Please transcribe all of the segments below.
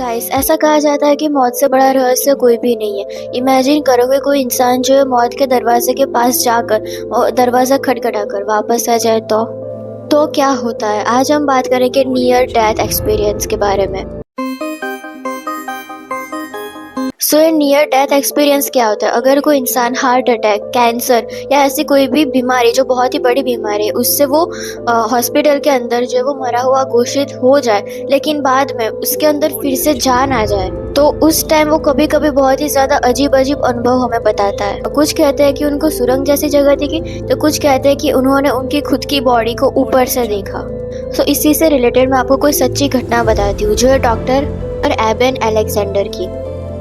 Guys, ऐसा कहा जाता है कि मौत से बड़ा रहस्य कोई भी नहीं है। इमेजिन करोगे कोई इंसान जो है मौत के दरवाजे के पास जाकर और दरवाजा खटखटाकर वापस आ जाए तो क्या होता है। आज हम बात करेंगे नियर डेथ एक्सपीरियंस के बारे में। ये नियर डेथ एक्सपीरियंस क्या होता है। अगर कोई इंसान हार्ट अटैक, कैंसर या ऐसी कोई भी बीमारी जो बहुत ही बड़ी बीमारी है उससे वो हॉस्पिटल के अंदर जो है वो मरा हुआ घोषित हो जाए, लेकिन बाद में उसके अंदर फिर से जान आ जाए, तो उस टाइम वो कभी कभी बहुत ही ज्यादा अजीब अजीब अनुभव हमें बताता है। कुछ कहते हैं कि उनको सुरंग जैसी जगह दिखी, तो कुछ कहते हैं कि उन्होंने उनकी खुद की बॉडी को ऊपर से देखा। तो इसी से रिलेटेड मैं आपको कोई सच्ची घटना बताती हूँ जो है डॉक्टर एबेन अलेक्जेंडर की।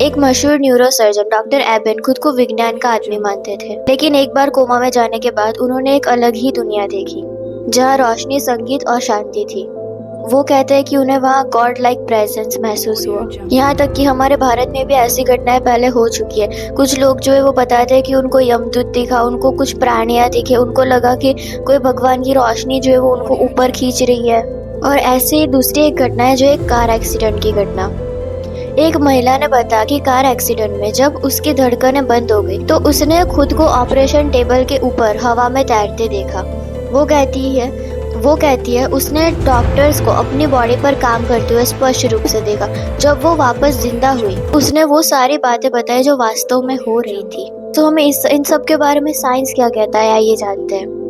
एक मशहूर न्यूरोसर्जन डॉक्टर एबेन खुद को विज्ञान का आदमी मानते थे, लेकिन एक बार कोमा में जाने के बाद उन्होंने एक अलग ही दुनिया देखी जहाँ रोशनी, संगीत और शांति थी। वो कहते हैं कि उन्हें वहाँ गॉड लाइक प्रेजेंस महसूस हुआ। यहाँ तक कि हमारे भारत में भी ऐसी घटनाएं पहले हो चुकी है। कुछ लोग जो है वो बताते हैं कि उनको यमदूत दिखा, उनको कुछ प्राणियां दिखे, उनको लगा कि कोई भगवान की रोशनी जो है वो उनको ऊपर खींच रही है। और ऐसे ही दूसरी एक घटना है जो एक कार एक्सीडेंट की घटना। एक महिला ने बताया कि कार एक्सीडेंट में जब उसकी धड़कनें बंद हो गई तो उसने खुद को ऑपरेशन टेबल के ऊपर हवा में तैरते देखा। वो कहती है उसने डॉक्टर्स को अपनी बॉडी पर काम करते हुए स्पष्ट रूप से देखा। जब वो वापस जिंदा हुई उसने वो सारी बातें बताई जो वास्तव में हो रही थी। तो हमें इन सब के बारे में साइंस क्या कहता है आइए जानते हैं।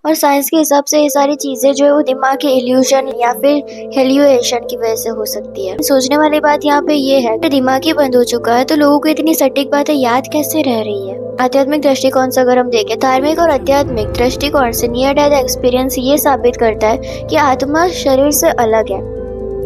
और साइंस के हिसाब से ये सारी चीजें जो है वो दिमाग के इल्यूजन या फिर हेल्यूएशन की वजह से हो सकती है। सोचने वाली बात यहाँ पे ये है कि दिमाग ही बंद हो चुका है तो लोगों को इतनी सटीक बातें याद कैसे रह रही है। आध्यात्मिक दृष्टिकोण से अगर हम देखें, धार्मिक और आध्यात्मिक दृष्टिकोण से नियर डेथ एक्सपीरियंस ये साबित करता है कि आत्मा शरीर से अलग है।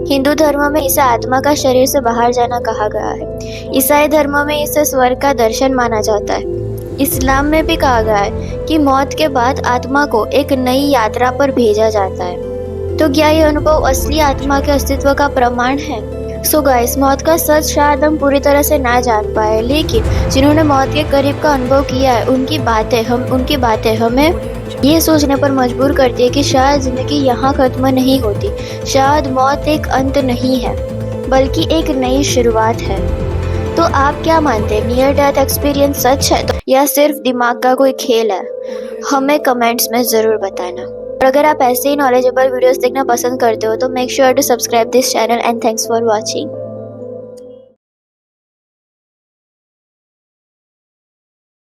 हिंदू धर्म में इसे आत्मा का शरीर से बाहर जाना कहा गया है। ईसाई धर्म में इसे स्वर्ग का दर्शन माना जाता है। इस्लाम में भी कहा गया है कि मौत के बाद आत्मा को एक नई यात्रा पर भेजा जाता है। तो क्या ये अनुभव असली आत्मा के अस्तित्व का प्रमाण है? सो गाइस, मौत का सच शायद हम पूरी तरह से ना जान पाए, लेकिन जिन्होंने मौत के करीब का अनुभव किया है उनकी बातें हमें ये सोचने पर मजबूर करती है कि शायद जिंदगी यहाँ खत्म नहीं होती। शायद मौत एक अंत नहीं है बल्कि एक नई शुरुआत है। तो आप क्या मानते हैं, नियर डेथ एक्सपीरियंस सच है या सिर्फ दिमाग का कोई खेल है? हमें कमेंट्स में जरूर बताना। और अगर आप ऐसे ही नॉलेजेबल वीडियोस देखना पसंद करते हो तो make sure to subscribe this channel and thanks for watching.